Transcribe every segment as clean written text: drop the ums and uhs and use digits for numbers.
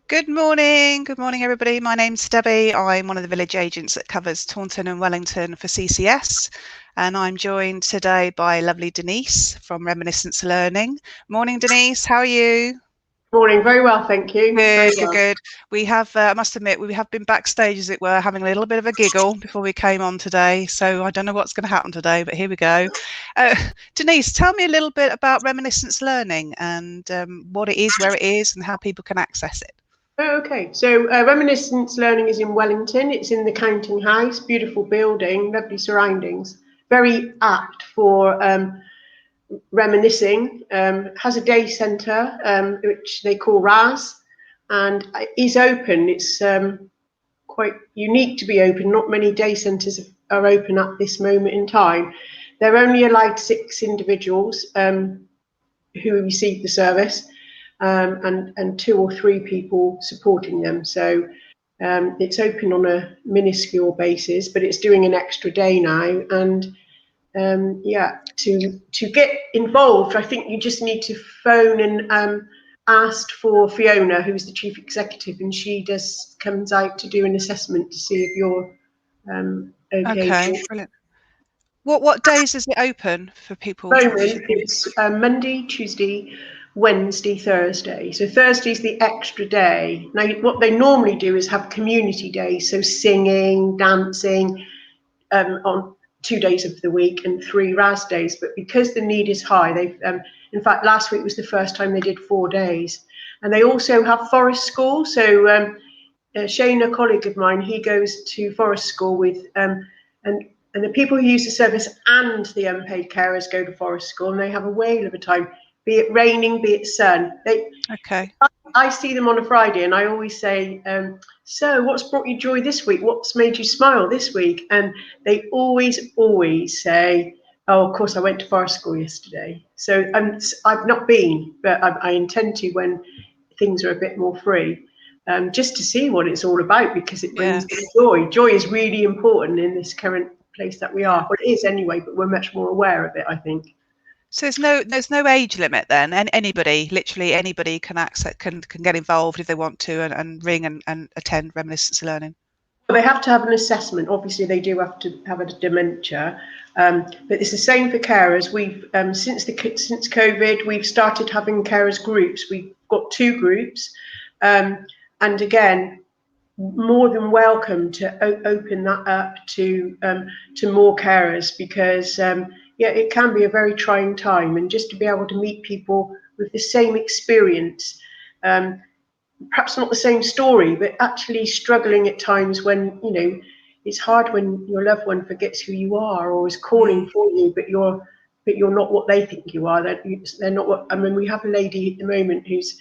Good morning. Good morning, everybody. My name's Debbie. I'm one of the village agents that covers Taunton and Wellington for CCS. And I'm joined today by lovely Denise from Reminiscence Learning. Morning, Denise. How are you? Morning. Very well, thank you. Very well. Good. We have, I must admit, we have been backstage, as it were, having a little bit of a giggle before we came on today. So I don't know what's going to happen today, but here we go. Denise, tell me a little bit about Reminiscence Learning and what it is, where it is, and how people can access it. Okay, so Reminiscence Learning is in Wellington. It's in the Counting House, beautiful building, lovely surroundings, very apt for reminiscing. Has a day centre, which they call RAS, and is open. It's quite unique to be open. Not many day centres are open at this moment in time. They're only allowed 6 individuals who receive the service. And 2 or 3 people supporting them. So it's open on a minuscule basis, but it's doing an extra day now. And to get involved, I think you just need to phone and ask for Fiona, who's the chief executive, and she comes out to do an assessment to see if you're okay. Okay, brilliant. What days is it open for people? Moment, it's Monday, Tuesday, Wednesday, Thursday. So Thursday's the extra day. Now, what they normally do is have community days, so singing, dancing, on 2 days of the week and 3 RAS days. But because the need is high, they've, in fact, last week was the first time they did 4 days. And they also have forest school. So Shane, a colleague of mine, he goes to forest school with, and the people who use the service and the unpaid carers go to forest school, and they have a whale of a time, be it raining, be it sun. Okay. I see them on a Friday, and I always say, so what's brought you joy this week? What's made you smile this week? And they always say, oh, of course, I went to forest school yesterday. So I've not been, but I intend to when things are a bit more free. Just to see what it's all about, because it brings joy. Joy is really important in this current place that we are. Well, it is anyway, but we're much more aware of it, I think. So there's no age limit then, and literally anybody can get involved if they want to and ring and attend Reminiscence Learning. Well, they have to have an assessment. Obviously, they do have to have a dementia, but it's the same for carers. We've since COVID, we've started having carers groups. We've got 2 groups, and again, more than welcome to open that up to more carers, because it can be a very trying time, and just to be able to meet people with the same experience, perhaps not the same story, but actually struggling at times when it's hard when your loved one forgets who you are or is calling for you, but you're not what they think you are. They're not what. I mean, we have a lady at the moment whose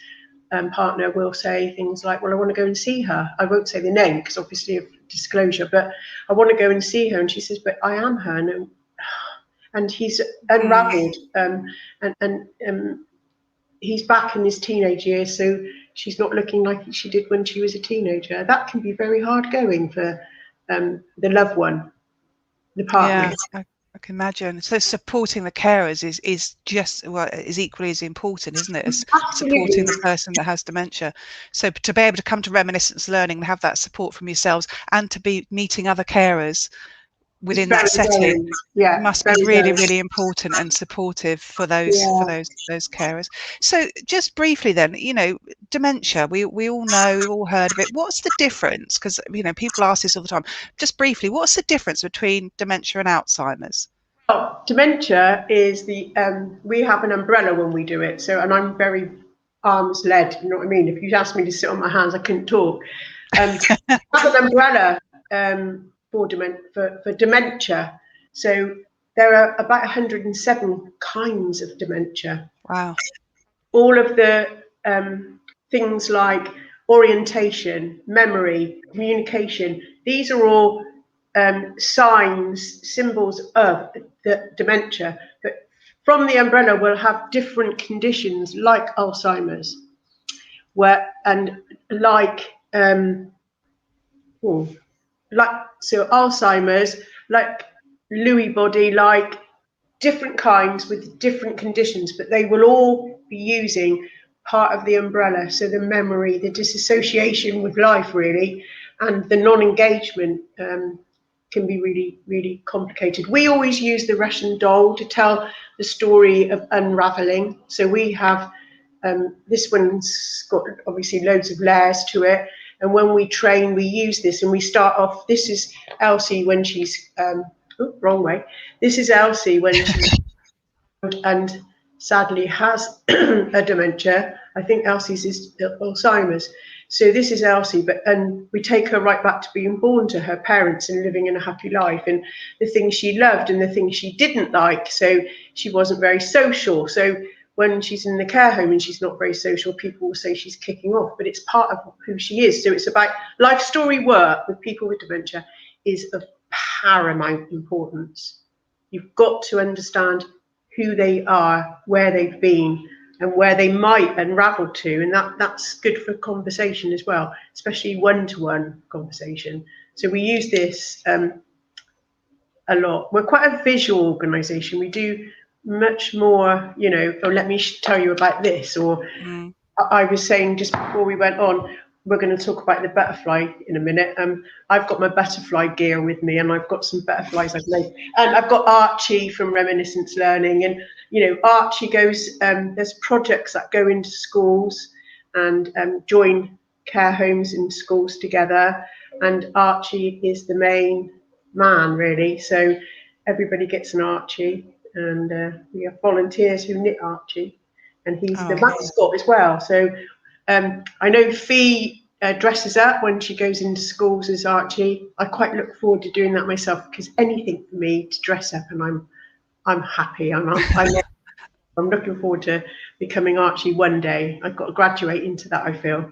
partner will say things like, well, I want to go and see her. I won't say the name because obviously of disclosure, but I want to go and see her. And she says, but I am her. And he's unraveled, and he's back in his teenage years, so she's not looking like she did when she was a teenager. That can be very hard going for the loved one, the partner. Yeah, I can imagine. So supporting the carers is equally as important, isn't it, as supporting the person that has dementia. So to be able to come to Reminiscence Learning and have that support from yourselves, and to be meeting other carers within that setting, must be really important and supportive for those carers. So just briefly then, dementia, we all know, we've all heard of it. What's the difference? Because people ask this all the time. Just briefly, what's the difference between dementia and Alzheimer's? Well, dementia is we have an umbrella when we do it. So, and I'm very arms led, you know what I mean? If you asked me to sit on my hands, I couldn't talk. I have an umbrella for dementia. So there are about 107 kinds of dementia. Wow. All of the things like orientation, memory, communication, these are all signs, symbols of the dementia. But from the umbrella, we'll have different conditions like Alzheimer's, Alzheimer's, like Lewy body, like different kinds with different conditions, but they will all be using part of the umbrella. So the memory, the disassociation with life, really, and the non-engagement can be really, really complicated. We always use the Russian doll to tell the story of unraveling. So we have, this one's got obviously loads of layers to it. And when we train, we use this, and we start off, this is Elsie when she's, wrong way. This is Elsie when she's, and sadly has a dementia. I think Elsie's is Alzheimer's. So this is Elsie, and we take her right back to being born to her parents and living in a happy life, and the things she loved and the things she didn't like. So she wasn't very social. So when she's in the care home and she's not very social, people will say she's kicking off, but it's part of who she is. So it's about life story work with people with dementia is of paramount importance. You've got to understand who they are, where they've been, and where they might unravel to, and that's good for conversation as well, especially one-to-one conversation. So we use this a lot. We're quite a visual organisation. We do much more, you know, oh, let me tell you about this, or I was saying just before we went on, we're going to talk about the butterfly in a minute. I've got my butterfly gear with me, and I've got some butterflies I've made. And I've got Archie from Reminiscence Learning, and you know, Archie goes. There's projects that go into schools and join care homes and schools together. And Archie is the main man, really. So everybody gets an Archie, and we have volunteers who knit Archie, and he's the mascot as well. So I know Fee dresses up when she goes into schools as Archie. I quite look forward to doing that myself, because anything for me to dress up, and I'm happy. I'm looking forward to becoming Archie one day. I've got to graduate into that, I feel.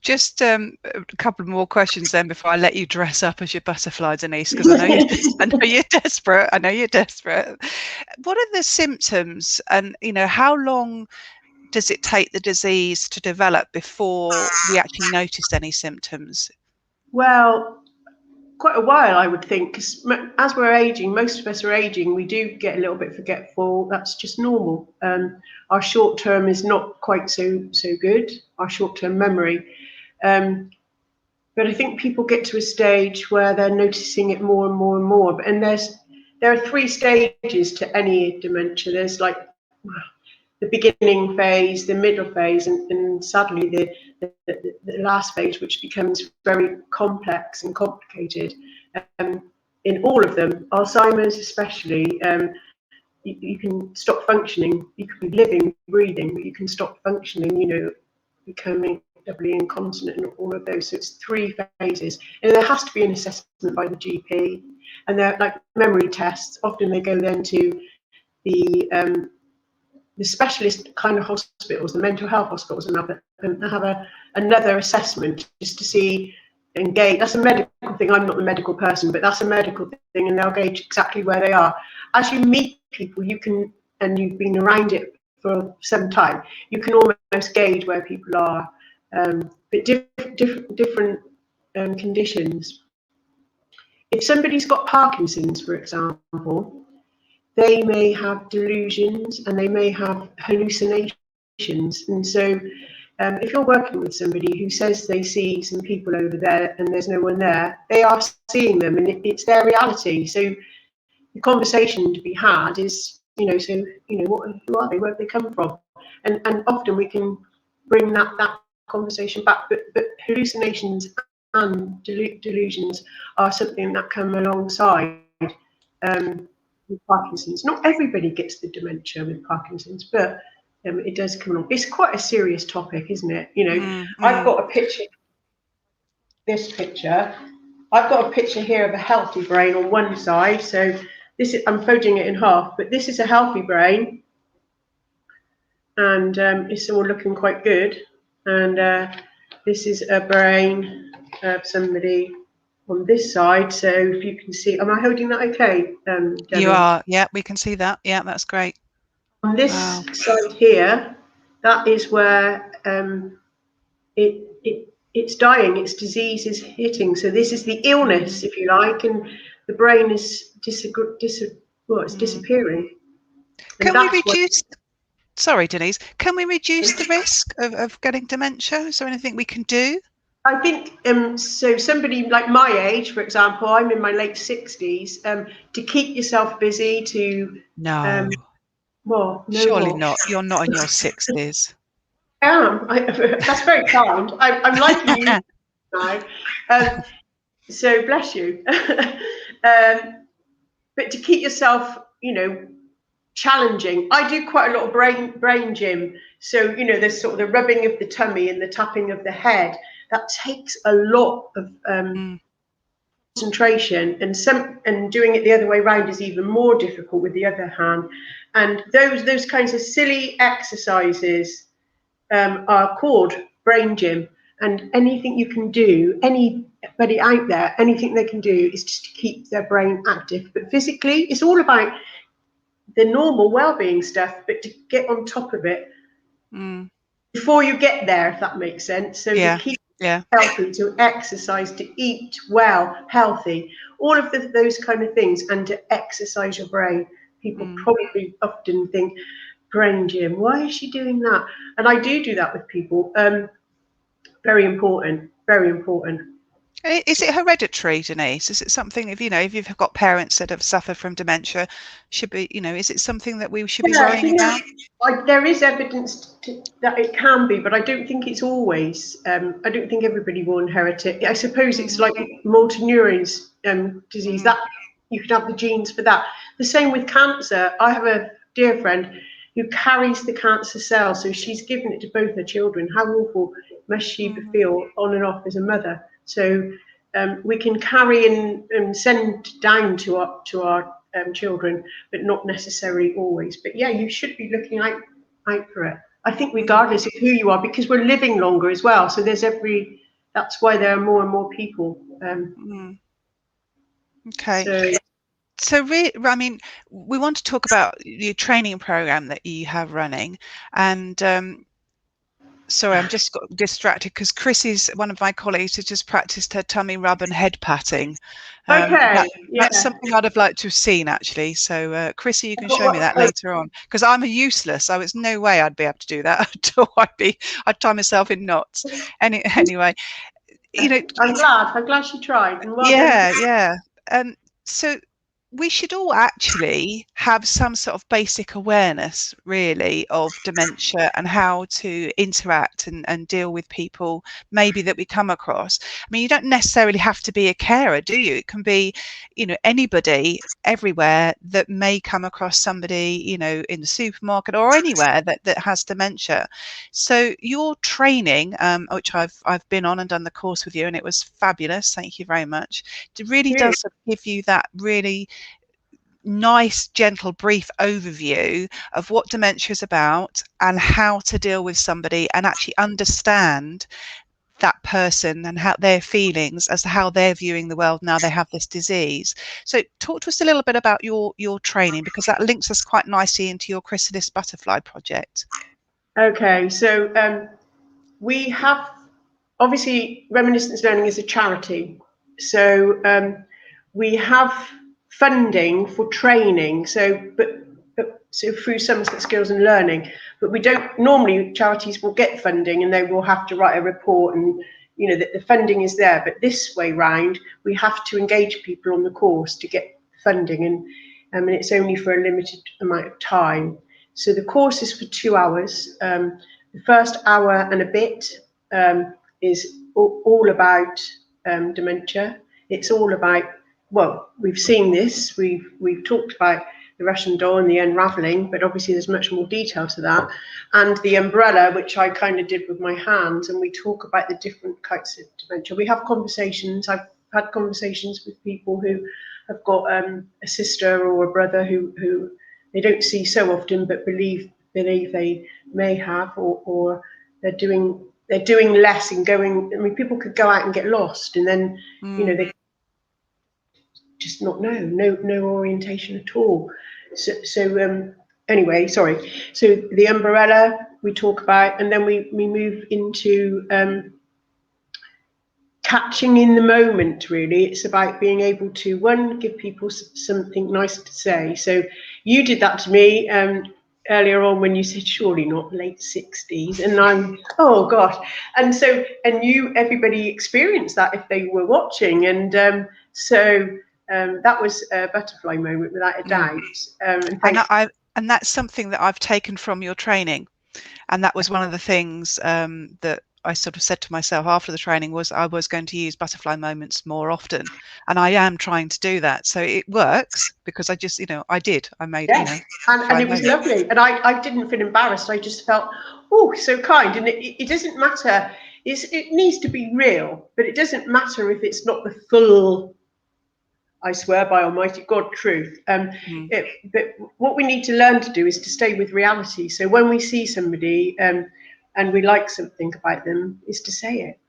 Just a couple more questions then before I let you dress up as your butterfly, Denise, because I know you're desperate. I know you're desperate. What are the symptoms, and you know, how long does it take the disease to develop before we actually notice any symptoms? Well, quite a while, I would think, because as we're aging, most of us are aging, we do get a little bit forgetful. That's just normal. Our short term is not quite so good, our short term memory. But I think people get to a stage where they're noticing it more and more and more. And there are 3 stages to any dementia. There's like the beginning phase, the middle phase, and sadly the last phase, which becomes very complex and complicated. In all of them, Alzheimer's especially, you can stop functioning. You can be living, breathing, but you can stop functioning, you know, becoming doubly incontinent and all of those. So it's 3 phases. And there has to be an assessment by the GP. And they're like memory tests. Often they go then to the specialist kind of hospitals, the mental health hospitals, and have another assessment just to see, engage. That's a medical thing. I'm not the medical person, but that's a medical thing, and they'll gauge exactly where they are. As you meet people, you can, and you've been around it for some time, you can almost gauge where people are. But different conditions. If somebody's got Parkinson's, for example, they may have delusions and they may have hallucinations. And so if you're working with somebody who says they see some people over there and there's no one there, they are seeing them, and it's their reality. So the conversation to be had is, you know, so, you know, who are they? Where have they come from? And often we can bring that conversation back. But hallucinations and delusions are something that come alongside with Parkinson's. Not everybody gets the dementia with Parkinson's, but it does come along. It's quite a serious topic, isn't it? You know, I've got a picture, this picture. I've got a picture here of a healthy brain on one side. So this is, I'm folding it in half, but this is a healthy brain, and it's all looking quite good. And this is a brain of somebody on this side. So if you can see, am I holding that okay? You are, yeah, we can see that. Yeah, that's great. On this side here, that is where it's dying, its disease is hitting. So this is the illness, if you like, and the brain is it's disappearing. Can we reduce? Sorry, Denise. Can we reduce the risk of getting dementia? Is there anything we can do? I think so. Somebody like my age, for example, I'm in my late 60s. To keep yourself busy, to No, well, no, surely what? not. You're not in your 60s. I am. That's very kind. I'm liking you now. So bless you. But to keep yourself, challenging. I do quite a lot of brain gym. So, there's sort of the rubbing of the tummy and the tapping of the head. That takes a lot of concentration, and doing it the other way around is even more difficult with the other hand. And those kinds of silly exercises are called brain gym. And anything you can do, anybody out there, anything they can do is just to keep their brain active. But physically, it's all about the normal well-being stuff, but to get on top of it before you get there, if that makes sense. So to keep healthy, to exercise, to eat well, healthy, all of those kind of things, and to exercise your brain. People probably often think, brain gym, why is she doing that? And I do that with people. Very important, very important. Is it hereditary, Denise? Is it something, if you've got parents that have suffered from dementia, is it something that we should be worrying about? There is evidence that it can be, but I don't think it's always. I don't think everybody will inherit it. I suppose it's like motor neurons disease, that you can have the genes for that. The same with cancer. I have a dear friend who carries the cancer cell, so she's given it to both her children. How awful must she feel on and off as a mother? So we can carry and send down to our children, but not necessarily always. But yeah, you should be looking out for it. I think regardless of who you are, because we're living longer as well. So that's why there are more and more people. Okay. So I mean, we want to talk about your training program that you have running, and sorry, I'm just got distracted because one of my colleagues, has just practiced her tummy rub and head patting. That's something I'd have liked to have seen, actually. So, Chrissy, you can show me that later on, because I'm useless. So it's no way I'd be able to do that at all. I'd tie myself in knots. Anyway, I'm glad she tried. And yeah. So we should all actually have some sort of basic awareness, really, of dementia and how to interact and deal with people maybe that we come across. I mean, you don't necessarily have to be a carer, do you? It can be, anybody everywhere that may come across somebody, in the supermarket or anywhere that has dementia. So your training, which I've been on and done the course with you, and it was fabulous. Thank you very much. It really does give you that really nice, gentle, brief overview of what dementia is about and how to deal with somebody and actually understand that person and how their feelings as to how they're viewing the world now they have this disease. So talk to us a little bit about your training, because that links us quite nicely into your Chrysalis Butterfly project. Okay, so we have, obviously, Reminiscence Learning is a charity. So we have funding for training, so through Somerset Skills and Learning, but we don't normally, charities will get funding and they will have to write a report, and the funding is there. But this way round, we have to engage people on the course to get funding, and it's only for a limited amount of time. So the course is for 2 hours. The first hour and a bit is all about dementia. It's all about, well, we've seen this, we've talked about the Russian doll and the unraveling, but obviously there's much more detail to that. And the umbrella, which I kind of did with my hands, and we talk about the different types of dementia. We have conversations. I've had conversations with people who have got a sister or a brother who they don't see so often, but believe they may have, or they're doing less and going. I mean, people could go out and get lost, and then they just not no orientation at all. So anyway, sorry. So the umbrella we talk about, and then we move into catching in the moment. Really, it's about being able to, one, give people something nice to say. So you did that to me. earlier on when you said surely not late 60s, and I'm, oh gosh. And so, and everybody experienced that if they were watching. And that was a butterfly moment without a doubt. And that's something that I've taken from your training. And that was one of the things that I sort of said to myself after the training, was I was going to use butterfly moments more often. And I am trying to do that. So it works, because I just, I made, yes. And it was lovely. And I didn't feel embarrassed. I just felt, oh, so kind. And it doesn't matter. It needs to be real, but it doesn't matter if it's not the full, I swear by Almighty God, truth. But what we need to learn to do is to stay with reality. So when we see somebody and we like something about them, is to say it.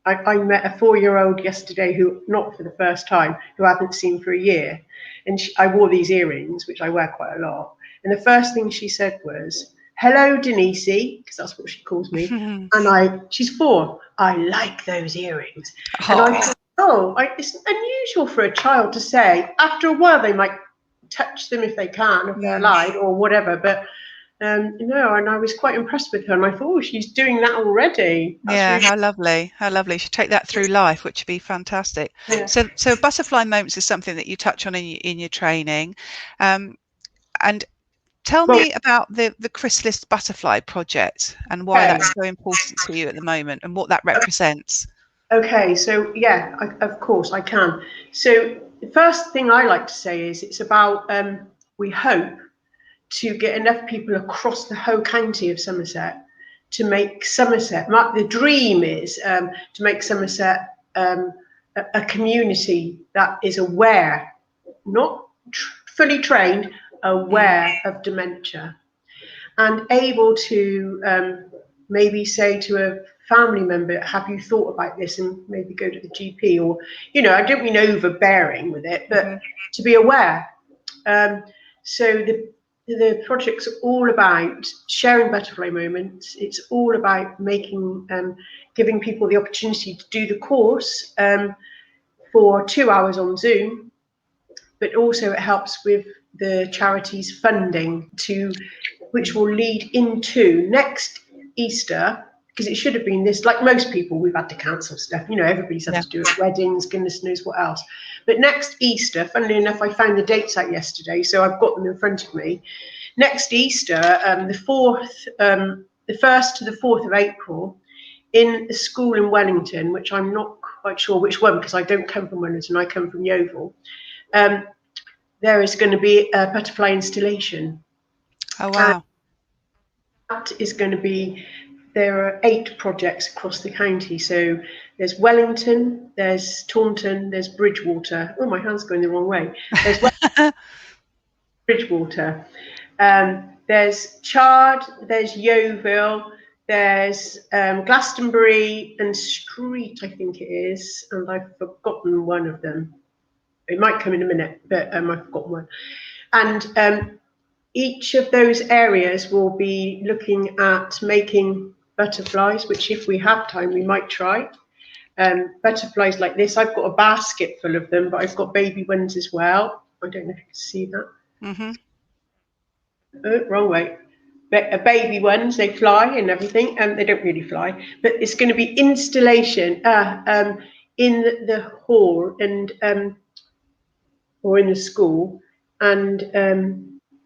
I met a 4-year-old yesterday who, not for the first time, who I haven't seen for a year. And I wore these earrings, which I wear quite a lot. And the first thing she said was, "Hello, Denise," because that's what she calls me. And she's 4. "I like those earrings." And I thought, it's unusual for a child to say. After a while, they might touch them if they can, if they're allowed, or whatever. But and I was quite impressed with her, and I thought, oh, she's doing that already. That's how lovely. How lovely. She'd take that through life, which would be fantastic. Yeah. So butterfly moments is something that you touch on in your training. And tell me about the Chrysalis Butterfly Project and why that's so important to you at the moment, and what that represents. Okay, so yeah, of course I can. So the first thing I like to say is it's about, we hope to get enough people across the whole county of Somerset to make Somerset, the dream is to make Somerset a community that is aware, not fully trained, aware of dementia, and able to maybe say to a family member, have you thought about this, and maybe go to the GP, or, I don't mean overbearing with it, but to be aware. So the project's all about sharing butterfly moments. It's all about giving people the opportunity to do the course for 2 hours on Zoom, but also it helps with the charity's funding, which will lead into next Easter, because it should have been this, like most people, we've had to cancel stuff. Everybody's had to do it, weddings, goodness knows what else. But next Easter, funnily enough, I found the dates out yesterday, so I've got them in front of me. Next Easter, the 1st to the 4th of April, in a school in Wellington, which I'm not quite sure which one, because I don't come from Wellington, I come from Yeovil. There is going to be a butterfly installation. Oh, wow. And that is going to be, there are 8 projects across the county. So there's Wellington, there's Taunton, there's Bridgewater. Oh, my hand's going the wrong way. There's Bridgewater. There's Chard, there's Yeovil, there's Glastonbury and Street, I think it is. And I've forgotten one of them. It might come in a minute, but I've forgotten one. And each of those areas will be looking at making butterflies, which if we have time, we might try. Butterflies like this. I've got a basket full of them, but I've got baby ones as well. I don't know if you can see that. Mm-hmm. Oh, wrong way. Baby ones, they fly and everything, and they don't really fly. But it's going to be installation in the hall and or in the school, and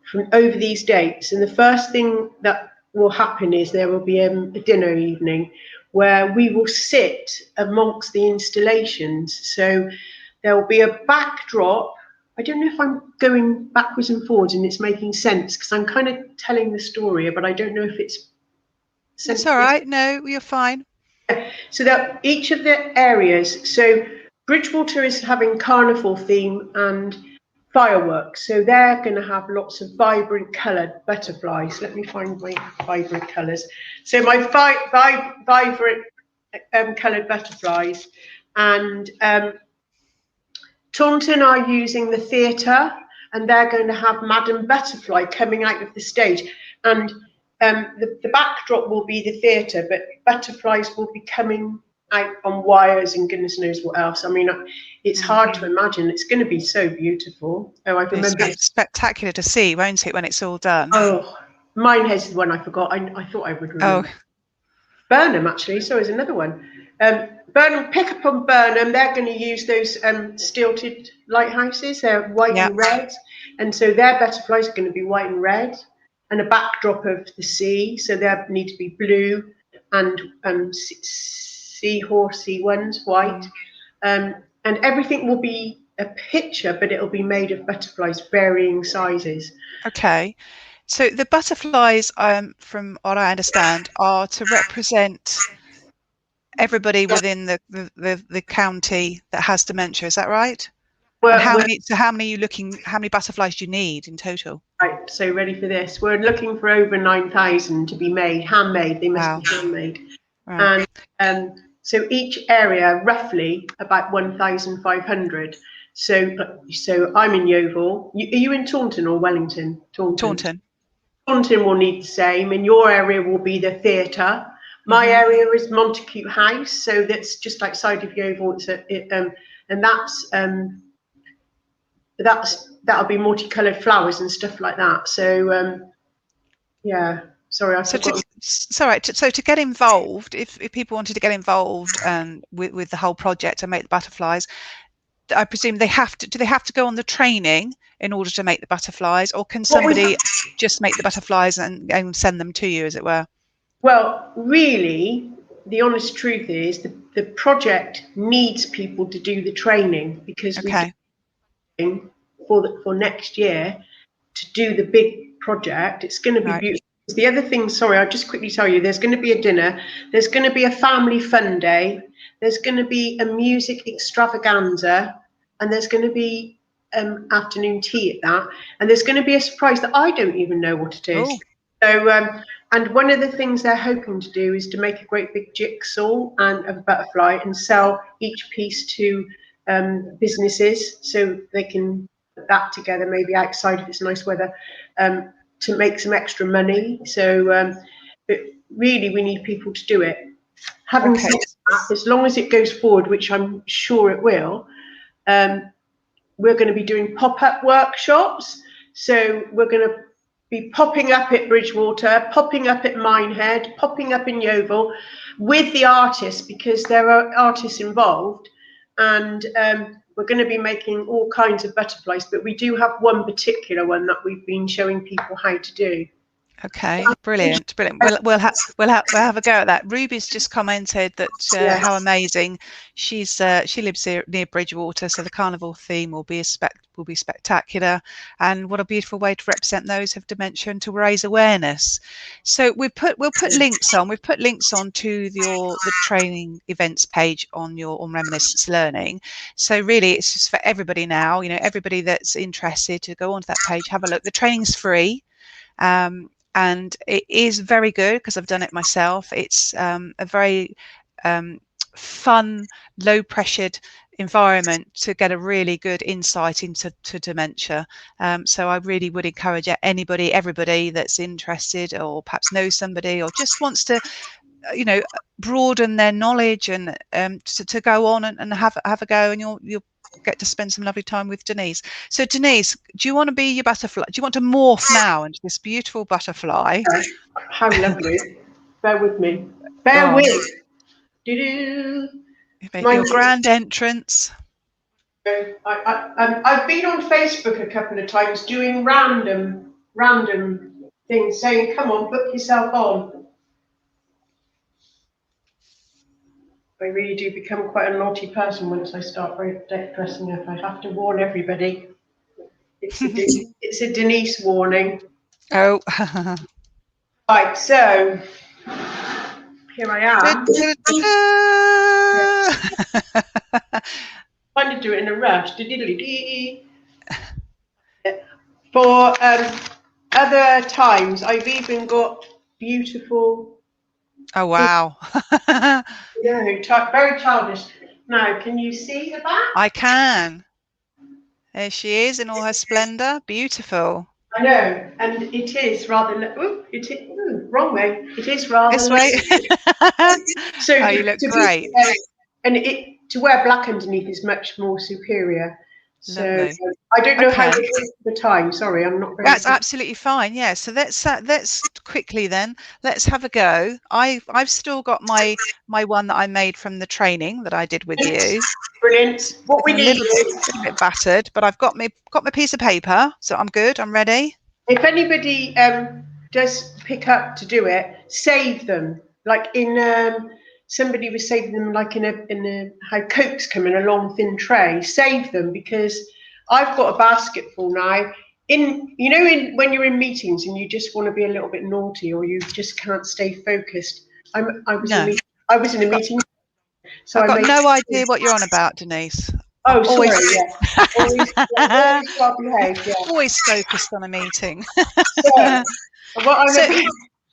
from over these dates. And the first thing that will happen is there will be a dinner evening where we will sit amongst the installations. So there will be a backdrop. I don't know if I'm going backwards and forwards and it's making sense, because I'm kind of telling the story, but I don't know if it's sense. It's all right. No, you're fine. So that each of the areas, so Bridgewater is having carnival theme and fireworks, so they're going to have lots of vibrant coloured butterflies. Let me find my vibrant colours. So my vibrant coloured butterflies, and Taunton are using the theatre, and they're going to have Madame Butterfly coming out of the stage, and the backdrop will be the theatre, but butterflies will be coming out on wires and goodness knows what else. I mean, it's hard to imagine. It's going to be so beautiful. Oh, I remember. It's spectacular to see, won't it, when it's all done? Oh, Minehead's the one I forgot. I thought I would remember. Oh, Burnham, actually. So is another one. Burnham, pick up on Burnham. They're going to use those stilted lighthouses. They're white yeah. and red, and so their butterflies are going to be white and red, and a backdrop of the sea. So they need to be blue, and seahorsey ones white, and everything will be a picture, but it'll be made of butterflies varying sizes. Okay. So the butterflies, from what I understand, are to represent everybody within the county that has dementia. Is that right? Well, And how many? So how many are you looking? How many butterflies do you need in total? right, so ready for this? We're looking for over 9,000 to be made, handmade. They must Wow. be handmade. Right. And so each area roughly about 1,500. So I'm in Yeovil. Are you in Taunton or Wellington? Taunton. Taunton will need the same, and your area will be the theatre. My area is Montacute House, so that's just outside of Yeovil. And that'll be multicoloured flowers and stuff like that. So yeah, sorry, I forgot. So to get involved, if people wanted to get involved with the whole project and make the butterflies, I presume they have to. Do they have to go on the training in order to make the butterflies, or can somebody just make the butterflies and send them to you, as it were? Well, really, the honest truth is the project needs people to do the training, because Okay. for next year to do the big project. It's going to be beautiful. The other thing, sorry, I'll just quickly tell you, there's going to be a dinner, there's going to be a family fun day, there's going to be a music extravaganza, and there's going to be afternoon tea at that, and there's going to be a surprise that I don't even know what it is. Oh. So and one of the things they're hoping to do is to make a great big jigsaw of a butterfly and sell each piece to businesses, so they can put that together maybe outside if it's nice weather, to make some extra money. So but really we need people to do it. Having said that, as long as it goes forward, which I'm sure it will, we're going to be doing pop-up workshops. So we're going to be popping up at Bridgewater, popping up at Minehead, popping up in Yeovil with the artists, because there are artists involved, and we're going to be making all kinds of butterflies, but we do have one particular one that we've been showing people how to do. Okay, brilliant. We'll have a go at that. Ruby's just commented that how amazing. She lives here near Bridgewater, so the carnival theme will be spectacular, and what a beautiful way to represent those of dementia and to raise awareness. So we'll put links on. We've put links on to the training events page on Reminiscence Learning. So really, it's just for everybody now. Everybody that's interested to go onto that page, have a look. The training's free. And it is very good because I've done it myself. It's a very fun, low-pressured environment to get a really good insight into dementia. So I really would encourage everybody that's interested, or perhaps knows somebody, or just wants to, broaden their knowledge and to go on and have a go, and you'll get to spend some lovely time with Denise. So Denise, do you want to be your butterfly? Do you want to morph now into this beautiful butterfly? How lovely. Bear with me. Bear with. Do-do. Your grand entrance. I've been on Facebook a couple of times doing random things, saying, come on, book yourself on. I really do become quite a naughty person once I start dressing up. I have to warn everybody. It's a Denise warning. Oh. Right, so here I am. Trying to do it in a rush. For other times, I've even got beautiful. Oh wow! Very childish. Now, can you see the back? I can. There she is in all her splendour. Beautiful. I know, and it is rather. Wrong way. It is rather. This way. So you look great. And to wear black underneath is much more superior. So Lovely. I don't know how Okay. to use the time. Sorry, I'm not very That's good. absolutely fine. Yeah. So let's quickly then let's have a go. I've still got my one that I made from the training that I did with you. Brilliant. What we Looking a need is, little bit battered, but I've got my piece of paper, so I'm good. I'm ready. if anybody does pick up to do it, save them. Like in somebody was saving them, like in a how Cokes come in a long thin tray. Save them, because I've got a basket full now. In when you're in meetings and you just want to be a little bit naughty, or you just can't stay focused. I was No, in a meeting, so I've I got made. no idea what you're on about, Denise. I'm Oh, sorry. Yeah, always, always well behaved. Yeah. always focused on a meeting. So, what I'm So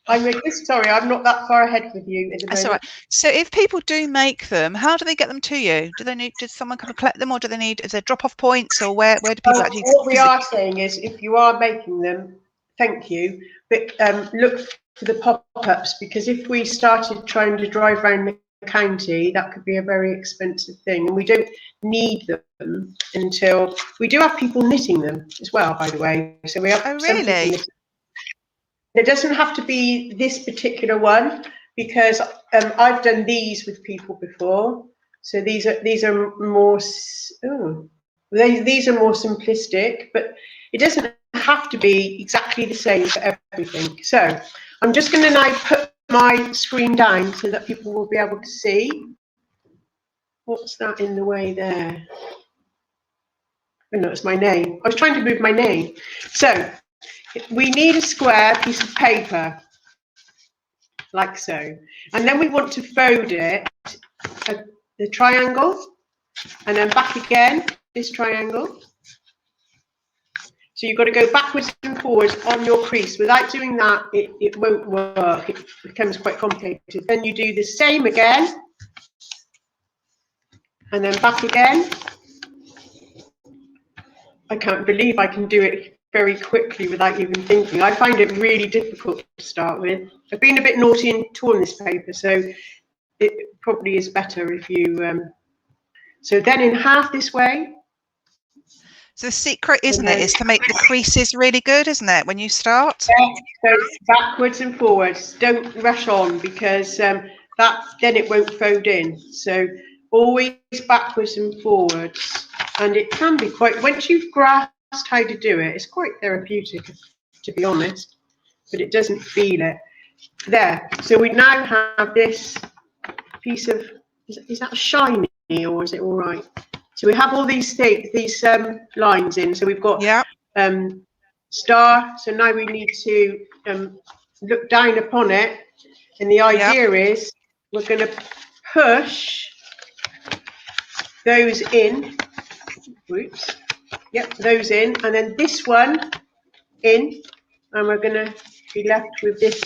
about, sorry, I'm not that far ahead with you at the that's all moment. right. So if people do make them, how do they get them to you? Does someone come and collect them, or do they need, is there drop-off points, or where do people actually What we physically? are saying is, if you are making them, thank you, but look for the pop-ups, because if we started trying to drive around the county, that could be a very expensive thing, and we don't need them until we do have people knitting them as well, by the way. So we have Oh, some people really? knitting. It doesn't have to be this particular one, because I've done these with people before. So these are more these are more simplistic, but it doesn't have to be exactly the same for everything. So I'm just going to now put my screen down so that people will be able to see. What's that in the way there? Oh no, it's my name. I was trying to move my name. So we need a square piece of paper, like so. And then we want to fold it, the triangle, and then back again, this triangle. So you've got to go backwards and forwards on your crease. Without doing that, it won't work. It becomes quite complicated. Then you do the same again, and then back again. I can't believe I can do it very quickly without even thinking. I find it really difficult to start with. I've been a bit naughty and torn this paper, so it probably is better if you. So then in half this way. So the secret, isn't it, is to make the creases really good, isn't it, when you start? Yeah, so backwards and forwards. Don't rush on, because then it won't fold in. So always backwards and forwards. And it can be quite, once you've grasped how to do it, it's quite therapeutic, to be honest, but it doesn't feel it. There. So we now have this piece of, is that shiny, or is it all right? So we have all these lines in. So we've got Yeah. star. So now we need to look down upon it. And the idea is we're going to push those in. Oops. Yep, those in. And then this one in. And we're going to be left with this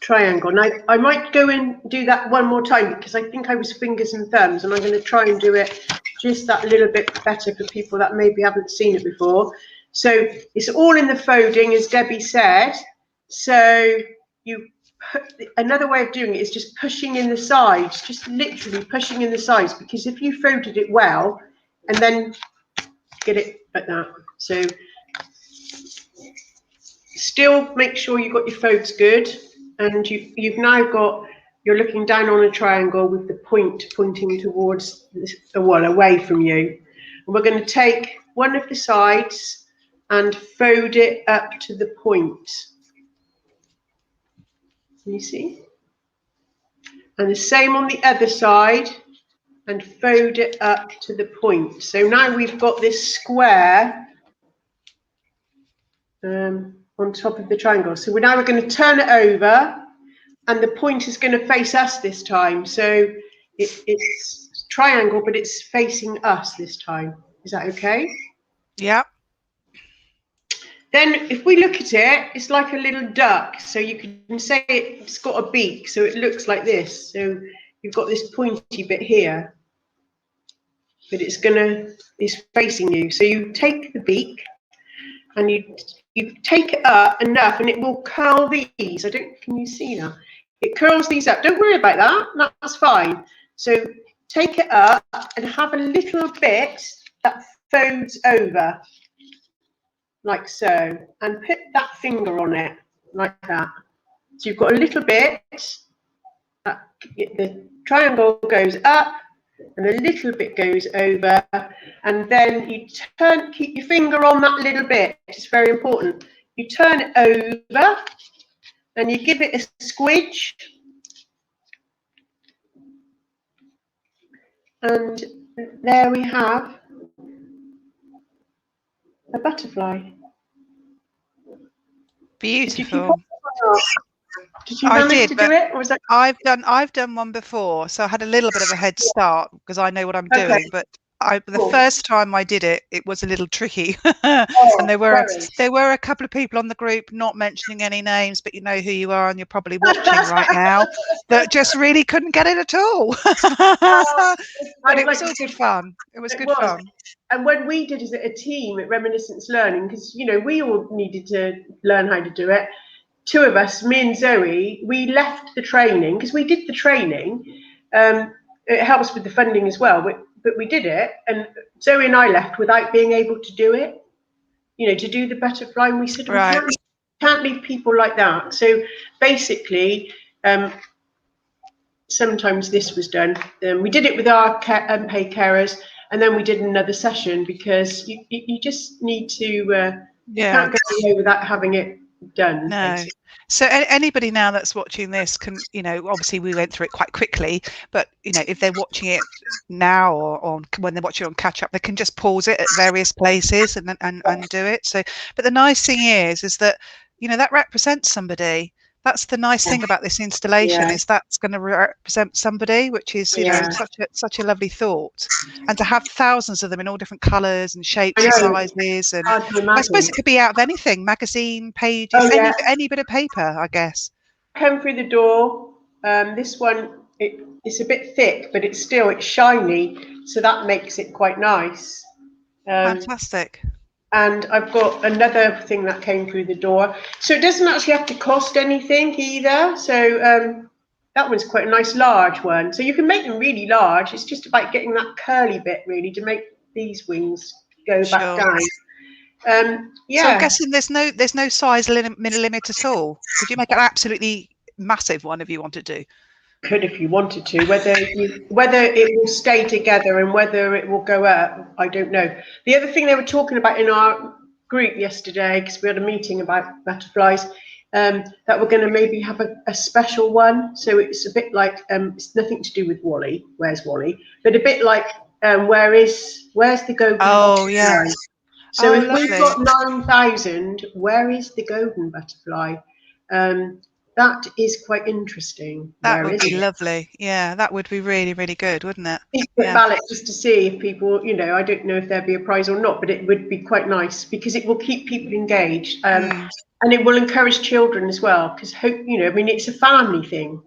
triangle. Now, I might go and do that one more time, because I think I was fingers and thumbs, and I'm going to try and do it just that little bit better for people that maybe haven't seen it before. So it's all in the folding, as Debbie said. So another way of doing it is just pushing in the sides, just literally pushing in the sides, because if you folded it well and then get it like that. So still make sure you've got your folds good, and you've now got, you're looking down on a triangle with the point pointing towards away from you. And we're going to take one of the sides and fold it up to the point. Can you see? And the same on the other side, and fold it up to the point. So now we've got this square on top of the triangle. So we're going to turn it over, and the point is going to face us this time. So it's triangle, but it's facing us this time. Is that okay? Yeah. Then if we look at it, it's like a little duck. So you can say it's got a beak. So it looks like this. So you've got this pointy bit here, but it's facing you. So you take the beak and you take it up enough, and it will curl these. Can you see now? It curls these up. Don't worry about that. That's fine. So take it up and have a little bit that folds over like so, and put that finger on it like that. So you've got a little bit, the triangle goes up and a little bit goes over, and then you keep your finger on that little bit. It's very important. You turn it over and you give it a squidge, and there we have a butterfly. Beautiful. Did you manage to do it, or was that? I've done one before, so I had a little bit of a head start because I know what I'm doing. But the first time I did it, it was a little tricky, and there were a couple of people on the group, not mentioning any names, but you know who you are, and you're probably watching right now, that just really couldn't get it at all. But it was all good fun. It was good fun. And when we did as a team at Reminiscence Learning, because we all needed to learn how to do it. Two of us, me and Zoe, we left the training because we did the training. It helps with the funding as well, but we did it, and Zoe and I left without being able to do it. To do the butterfly, and we said, right. we can't leave people like that. So basically, sometimes this was done. We did it with our unpaid carers, and then we did another session because you just need to. You can't go away without having it done. No. Basically. So anybody now that's watching this can, obviously we went through it quite quickly, but if they're watching it now or when they're watching it on catch up, they can just pause it at various places and do it. So, but the nice thing is that that represents somebody. That's the nice thing about this installation is that's going to represent somebody, which is such a lovely thought, and to have thousands of them in all different colours and shapes and sizes, and I suppose it could be out of anything, magazine pages, any bit of paper, I guess. Come through the door. This one it's a bit thick, but it's shiny, so that makes it quite nice. Fantastic. And I've got another thing that came through the door. So it doesn't actually have to cost anything either. So that one's quite a nice large one. So you can make them really large. It's just about getting that curly bit really to make these wings go back down. So I'm guessing there's no size limit at all. Could you make an absolutely massive one if you wanted to? Could if you wanted to. Whether it will stay together and whether it will go up, I don't know. The other thing they were talking about in our group yesterday, because we had a meeting about butterflies, that we're going to maybe have a special one. So it's a bit like it's nothing to do with Wally. Where's Wally? But a bit like where's the golden butterfly? So if we've got 9,000, where is the golden butterfly? That is quite interesting. That would be lovely. Yeah, that would be really, really good, wouldn't it? Ballot just to see if people, I don't know if there'd be a prize or not, but it would be quite nice because it will keep people engaged, and it will encourage children as well. Because it's a family thing.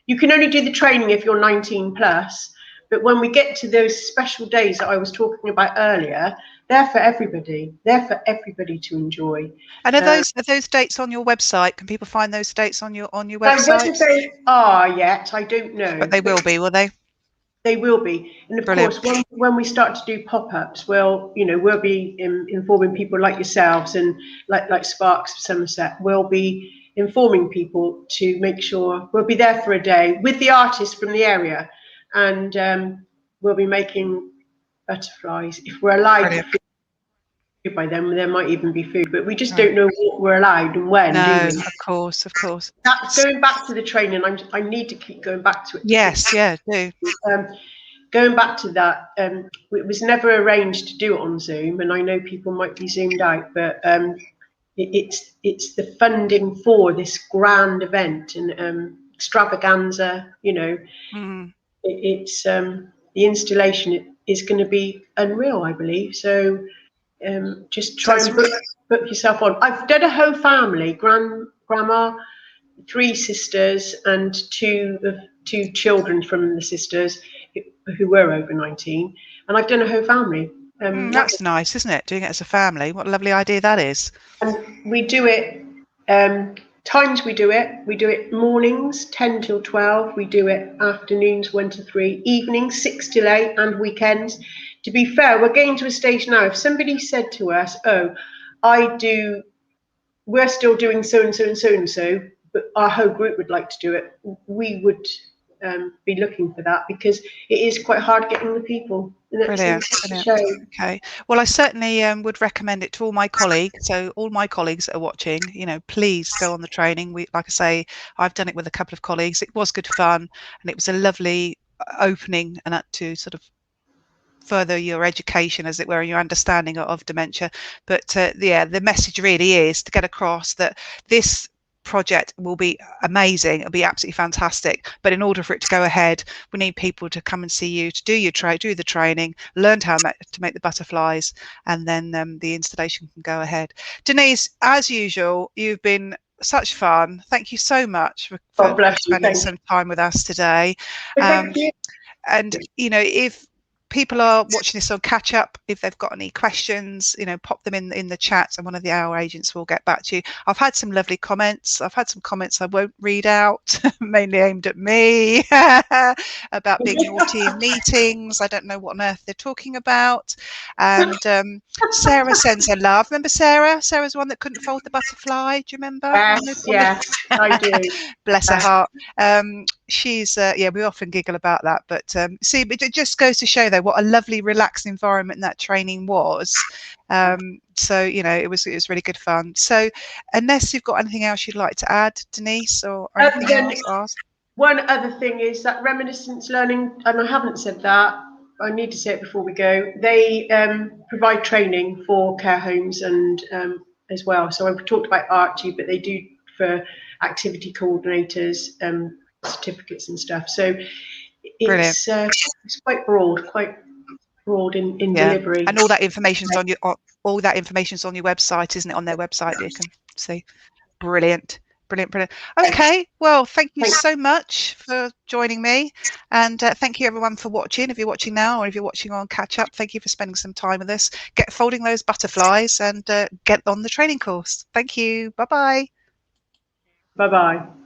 You can only do the training if you're 19 plus, but when we get to those special days that I was talking about earlier, they're for everybody. They're for everybody to enjoy. And are those dates on your website? Can people find those dates on your website? Whether they are yet, I don't know. But they will be, will they? They will be. And of course, when we start to do pop-ups, we'll be informing people like yourselves and like Sparks of Somerset. We'll be informing people to make sure we'll be there for a day with the artists from the area, and we'll be making butterflies if we're allowed to food by them. There might even be food, but we just don't know what we're allowed and when. No, of course. That's going back to the training. I need to keep going back to it. Yes, do. Going back to that, it was never arranged to do it on Zoom, and I know people might be zoomed out, but it's the funding for this grand event and extravaganza. It's the installation is going to be unreal, I believe. So just try and book yourself on. I've done a whole family, grandma, 3 sisters, and two children from the sisters who were over 19, and I've done a whole family. That's nice, isn't it? Doing it as a family. What a lovely idea that is. And we do it times we do it mornings 10 till 12, we do it afternoons 1 to 3, evenings 6 till 8, and weekends. To be fair, we're getting to a stage now, if somebody said to us, oh, we're still doing so and so and so and so, but our whole group would like to do it, we would be looking for that, because it is quite hard getting the people. Brilliant. Okay. Well, I certainly would recommend it to all my colleagues. So all my colleagues that are watching, please go on the training. Like I say, I've done it with a couple of colleagues. It was good fun, and it was a lovely opening and to sort of further your education, as it were, and your understanding of dementia. But the message really is to get across that this project will be amazing. It'll be absolutely fantastic. But in order for it to go ahead, we need people to come and see you, to do the training, learn how to make the butterflies, and then the installation can go ahead. Denise, as usual, you've been such fun. Thank you so much for spending some time with us today. And if people are watching this on catch up, if they've got any questions, pop them in the chat, and one of our agents will get back to you. I've had some lovely comments. I've had some comments I won't read out, mainly aimed at me, about being naughty in meetings. I don't know what on earth they're talking about. And Sarah sends her love. Remember Sarah? Sarah's the one that couldn't fold the butterfly. Do you remember? Yes, I do. Bless her heart. She's we often giggle about that, but see, it just goes to show though what a lovely relaxed environment that training was. So it was really good fun. So unless you've got anything else you'd like to add, Denise, or anything else? One other thing is that Reminiscence Learning, and I haven't said that, I need to say it before we go, they provide training for care homes and as well. So I've talked about Archie, but they do for activity coordinators, certificates and stuff. So it's quite broad in delivery. And all that information's on your website, isn't it? On their website, you can see. Brilliant. Okay, well, thank you so much for joining me, and thank you everyone for watching. If you're watching now, or if you're watching on catch up, thank you for spending some time with us. Get folding those butterflies and get on the training course. Thank you. Bye-bye. Bye-bye.